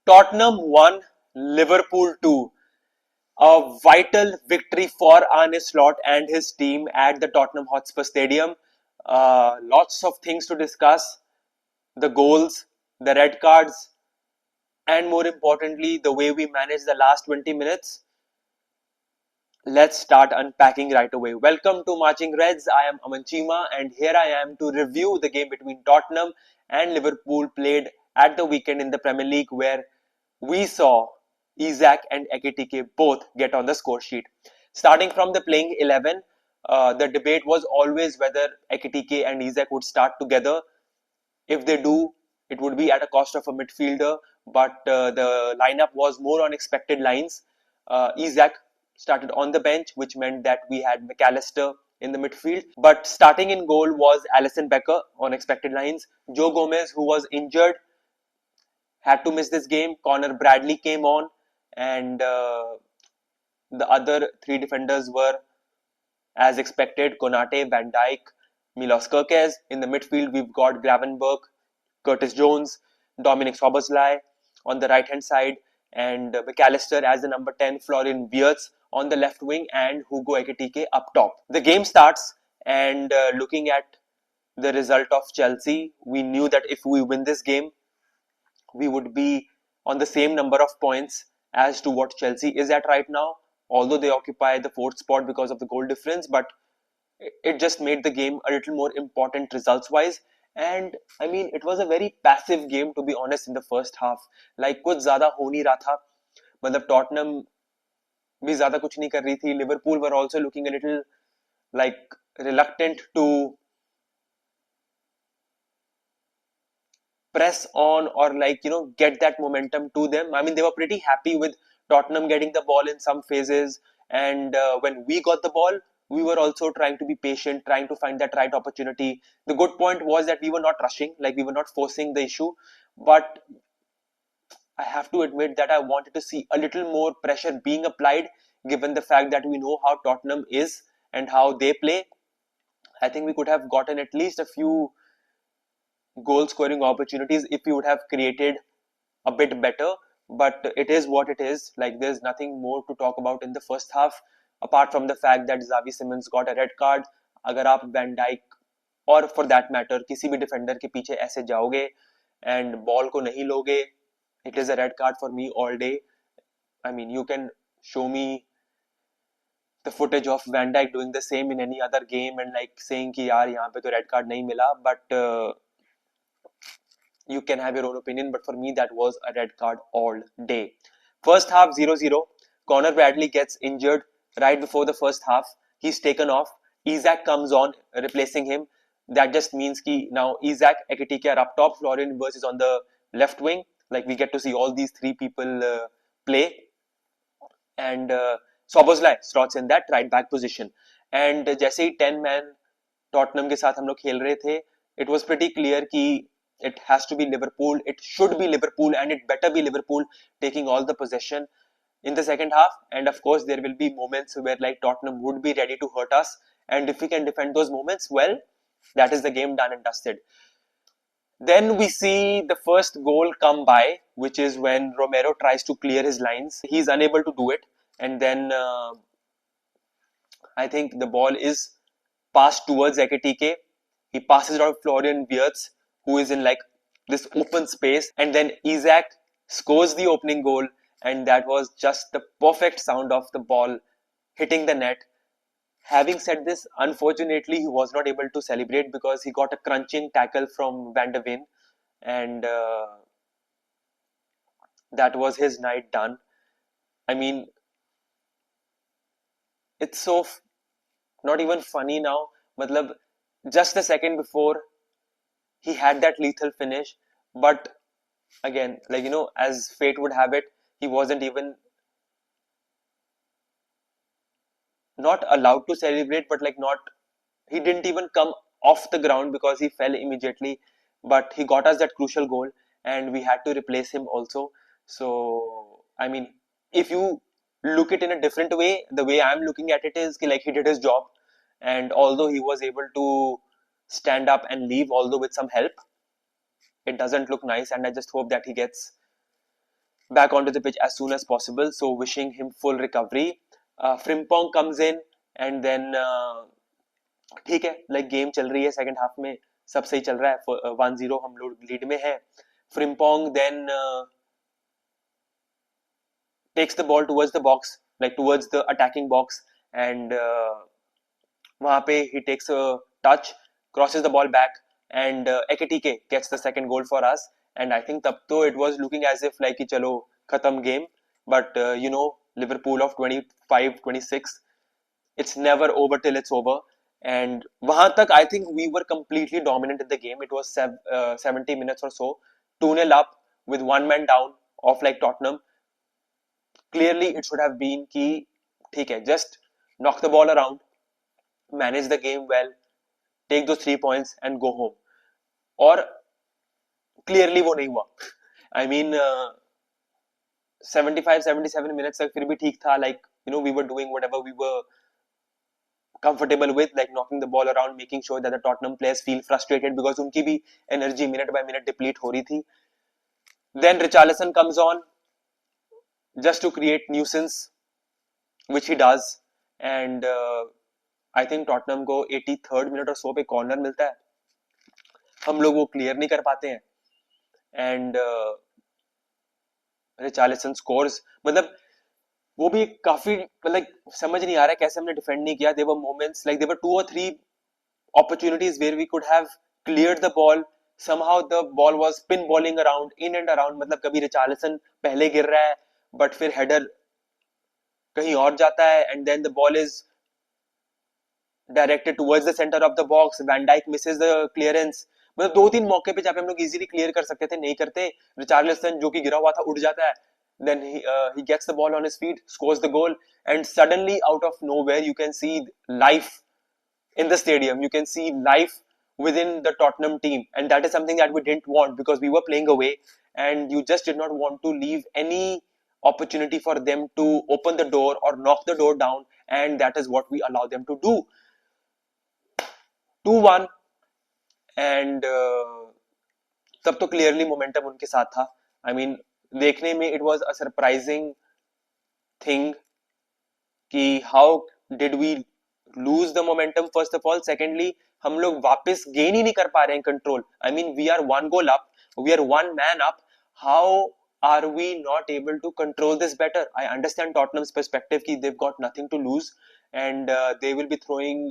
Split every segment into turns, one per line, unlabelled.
Tottenham 1, Liverpool 2. A vital victory for Arne Slot and his team at the Tottenham Hotspur Stadium. Lots of things to discuss: the goals, the red cards, and more importantly, the way we managed the last 20 minutes. Let's start unpacking right away. Welcome to Marching Reds. I am Aman Chima, and here I am to review the game between Tottenham and Liverpool played at the weekend in the Premier League, where we saw Isak and Ekitike both get on the score sheet. Starting from the playing 11, the debate was always whether Ekitike and Isak would start together. If they do, it would be at a cost of a midfielder, but the lineup was more on expected lines. Isak started on the bench, which meant that we had McAllister in the midfield. But starting in goal was Alisson Becker on expected lines. Joe Gomez, who was injured, had to miss this game. Connor Bradley came on, and the other three defenders were, as expected, Konate, Van Dijk, Milos Kerkez. In the midfield, we've got Gravenberg, Curtis Jones, Dominic Soboslai on the right-hand side, and McAllister as the number 10, Florian Wirtz on the left wing, and Hugo Ekitike up top. The game starts, and looking at the result of Chelsea, we knew that if we win this game, we would be on the same number of points as to what Chelsea is at right now, although they occupy the fourth spot because of the goal difference. But it just made the game a little more important results wise. And I mean, it was a very passive game, to be honest, in the first half. Like कुछ ज्यादा हो नहीं रहा था. मतलब Tottenham भी ज्यादा कुछ नहीं कर रही थी. Liverpool were also looking a little like reluctant to press on or like get that momentum to them. I mean, they were pretty happy with Tottenham getting the ball in some phases, and when we got the ball, we were also trying to be patient, trying to find that right opportunity. The good point was that we were not rushing, like we were not forcing the issue, but I have to admit that I wanted to see a little more pressure being applied, given the fact that we know how Tottenham is and how they play. I think we could have gotten at least a few goal scoring opportunities if we would have created a bit better, but it is what it is. Like, there's nothing more to talk about in the first half apart from the fact that Xavi Simons got a red card. अगर आप van Dyke और for that matter किसी भी defender के पीछे ऐसे जाओगे and ball को नहीं लोगे, it is a red card for me all day. I mean, you can show me the footage of Van Dijk doing the same in any other game and like saying कि यार यहाँ पे तो red card नहीं मिला, but you can have your own opinion, but for me that was a red card all day. First half 0-0. Connor Bradley gets injured right before the first half. He's taken off. Isak comes on, replacing him. That just means that now Isak, Ekitike are up top. Florian Wirtz is on the left wing. Like, we get to see all these three people play. And Soboslai slots in that right back position. And जैसे ही 10 man Tottenham के साथ हम लोग खेल रहे थे, it was pretty clear कि it has to be Liverpool, it should be Liverpool, and it better be Liverpool taking all the possession in the second half. And of course, there will be moments where like Tottenham would be ready to hurt us, and if we can defend those moments, well, that is the game done and dusted. Then we see the first goal come by, which is when Romero tries to clear his lines. He's unable to do it, and then I think the ball is passed towards Ekitike. He passes it out to Florian Wirtz, who is in like this open space, and then Isak scores the opening goal, and that was just the perfect sound of the ball hitting the net. Having said this, unfortunately, he was not able to celebrate because he got a crunching tackle from Van der Ven, and that was his night done. I mean, it's so not even funny now. Matlab, just a second before, he had that lethal finish, but again, like as fate would have it, he wasn't even not allowed to celebrate, but like not, he didn't even come off the ground because he fell immediately. But he got us that crucial goal, and we had to replace him also. So I mean, if you look it in a different way, the way I'm looking at it is like he did his job, and although he was able to stand up and leave, although with some help, it doesn't look nice, and I just hope that he gets back onto the pitch as soon as possible. So wishing him full recovery. Frimpong comes in and then ठीक है, like game चल रही है second half में, सब सही चल रहा है, 1-0 हम लोग लीड में है. Frimpong then takes the ball towards the box, like towards the attacking box, and वहां पे he takes a touch, crosses the ball back, and Ekitike gets the second goal for us. And I think तब तो it was looking as if like कि चलो खत्म game, but Liverpool of 25-26, it's never over till it's over. And वहां तक I think we were completely dominant in the game. It was 70 minutes or so, 2-0 up with one man down of like Tottenham. Clearly it should have been कि ठीक है, just knock the ball around, manage the game well, take those 3 points and go home. और clearly वो नहीं हुआ. I mean 75-77 minutes तक फिर भी ठीक था, like we were doing whatever we were comfortable with, like knocking the ball around, making sure that the Tottenham players feel frustrated because उनकी भी energy minute by minute deplete हो रही थी. Then Richarlison comes on just to create nuisance, which he does, and I think Tottenham को 83rd minute or so पे corner मिलता है, हम लोग वो clear नहीं कर पाते हैं, and Richarlison scores. मतलब वो भी काफी मतलब समझ नहीं आ रहा है कैसे हमने डिफेंड नहीं किया. There were moments like there were 2 or 3 opportunities where we could have cleared the ball. Somehow the ball was pinballing around, in and around. मतलब कभी Richarlison पहले गिर रहा है, but फिर header कहीं और जाता है, and then the ball is directed towards the center of the box. Van Dijk misses the clearance. मतलब 2-3 मौके पे जहाँ पे हम लोग easily clear कर सकते थे, नहीं करते. Richarlison जो कि गिरा हुआ था उड़ जाता है. Then he gets the ball on his feet, scores the goal, and suddenly out of nowhere you can see life in the stadium. You can see life within the Tottenham team, and that is something that we didn't want because we were playing away, and you just did not want to leave any opportunity for them to open the door or knock the door down, and that is what we allow them to do. 2-1, and तब तो clearly momentum उनके साथ था. I mean देखने में it was a surprising thing कि how did we lose the momentum first of all. Secondly, हम लोग वापस gain ही नहीं कर पा रहे हैं control. I mean we are 1 goal up, we are 1 man up. How are we not able to control this better? I understand Tottenham's perspective कि they've got nothing to lose and they will be throwing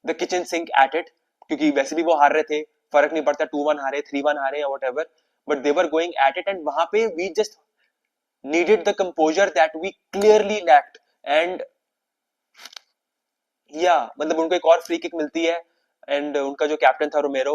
the kitchen sink at it, क्योंकि वैसे भी वो हार रहे थे, फर्क नहीं पड़ता 2-1 हारे 3-1 हारे या whatever, but they were going at it, and वहां पे we just needed the composure that we clearly lacked. And मतलब उनको एक और फ्री किक मिलती है, एंड उनका जो कैप्टन था रोमेरो,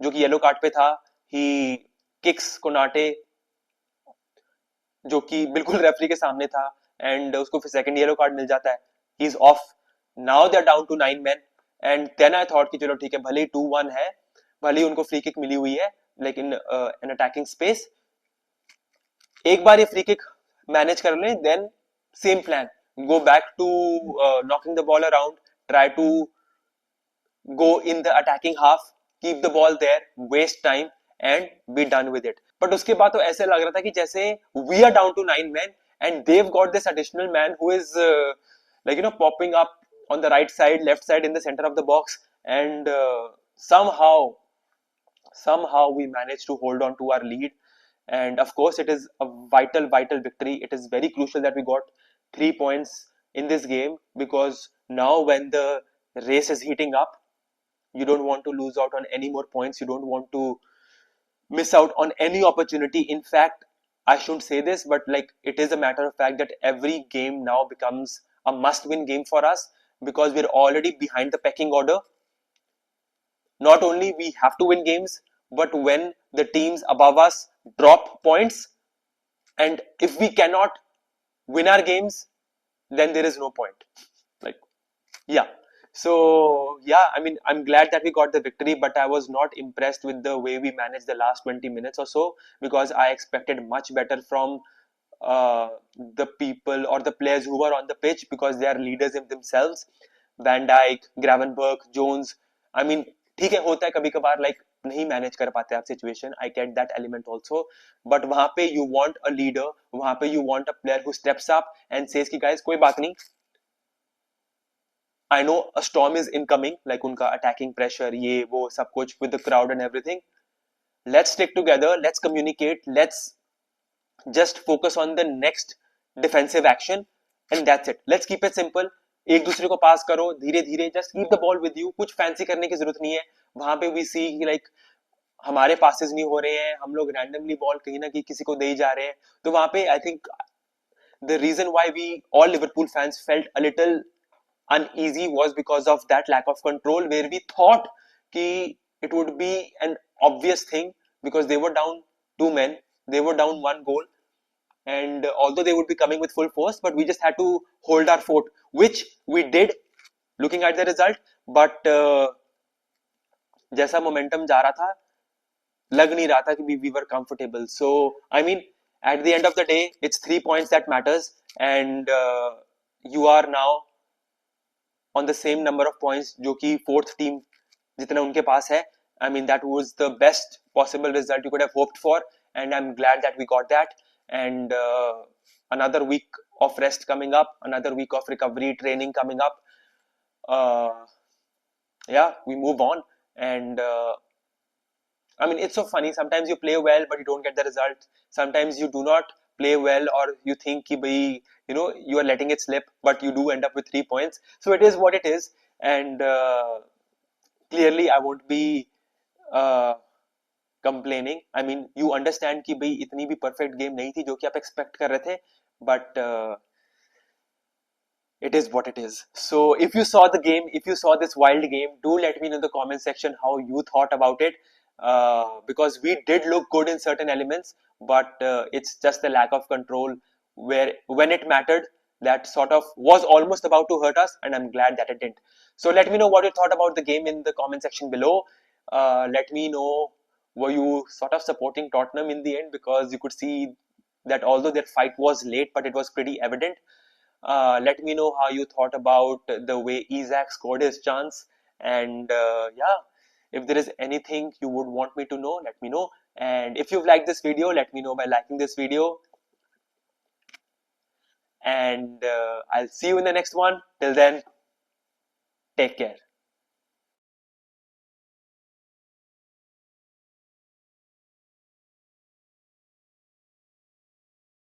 जो कि येलो कार्ड पे था, ही किक्स कोनाटे, जो कि बिल्कुल रेफरी के सामने था, एंड उसको फिर सेकंड येलो कार्ड मिल जाता है. He is off. Now they are down to 9 men, and then I thought कि चलो ठीक है, भले ही 2-1 है, भले ही उनको फ्री किक मिली हुई है, like in an attacking space, एक बार ये फ्री किक मैनेज कर लें, then same plan, go back to knocking the ball around, try to go in the attacking half, keep the ball there, waste time and be done with it. But उसके बाद तो ऐसे लग रहा था कि जैसे we are down to 9 men and they've got this additional man who is popping up on the right side, left side, in the center of the box, and somehow we managed to hold on to our lead. And of course it is a vital victory. It is very crucial that we got 3 points in this game, because now when the race is heating up, you don't want to lose out on any more points, you don't want to miss out on any opportunity. In fact, I shouldn't say this, but like it is a matter of fact that every game now becomes a must win game for us, because we're already behind the pecking order. Not only we have to win games, but when the teams above us drop points, and if we cannot win our games, then there is no point. So I mean, I'm glad that we got the victory, but I was not impressed with the way we managed the last 20 minutes or so, because I expected much better from the people or the players who were on the pitch, because they are leaders in themselves. Van Dijk, Gravenberch, Jones. I mean, ठीक है, होता है कभी कभार, like नहीं manage कर पाते आप situation, I get that element also, but वहां पे यू वांट अ लीडर, वहां पे you want a player who steps up and says कि गाइस कोई बात नहीं, I know a storm is incoming, like उनका अटैकिंग प्रेशर ये वो सब कुछ with the crowd and everything, let's stick together, let's communicate, let's just focus on the next defensive action and that's it, let's keep it simple, एक दूसरे को पास करो धीरे धीरे, just keep the ball with you, कुछ fancy करने की जरूरत नहीं है। वहां पे we see like हमारे पासेस नहीं हो रहे हैं, हम लोग रैंडमली बॉल कहीं ना कहीं किसी को दे ही जा रहे हैं, तो वहां पे I think the reason why we all Liverpool fans felt a little uneasy was because of that lack of control, where we thought ki it would be an obvious thing because they were down two men, they were down one goal, and although they would be coming with full force, but we just had to hold our fort, which we did looking at the result, but जैसा momentum जा रहा था लग नहीं रहा था कि we were comfortable, so I mean at the end of the day it's 3 points that matters, and you are now on the same number of points जो कि fourth team जितना उनके पास है, I mean that was the best possible result you could have hoped for, and I'm glad that we got that, and another week of rest coming up, another week of recovery training coming up, uh, yeah, we move on, and I mean it's so funny, sometimes you play well but you don't get the result, sometimes you do not play well or you think ki bhai, you know, you are letting it slip but you do end up with 3 points, so it is what it is, and clearly I won't be uh, complaining, I mean you understand कि भाई इतनी भी perfect game नहीं थी जो कि आप expect कर रहे थे, but it is what it is. So if you saw the game, if you saw this wild game, do let me know in the comment section how you thought about it, because we did look good in certain elements, but it's just the lack of control where when it mattered, that sort of was almost about to hurt us, and I'm glad that it didn't. So let me know what you thought about the game in the comment section below. Let me know, were you sort of supporting Tottenham in the end, because you could see that although their fight was late, but it was pretty evident. Let me know how you thought about the way Isak scored his chance, and yeah, if there is anything you would want me to know, let me know. And if you've liked this video, let me know by liking this video, and I'll see you in the next one. Till then, take care.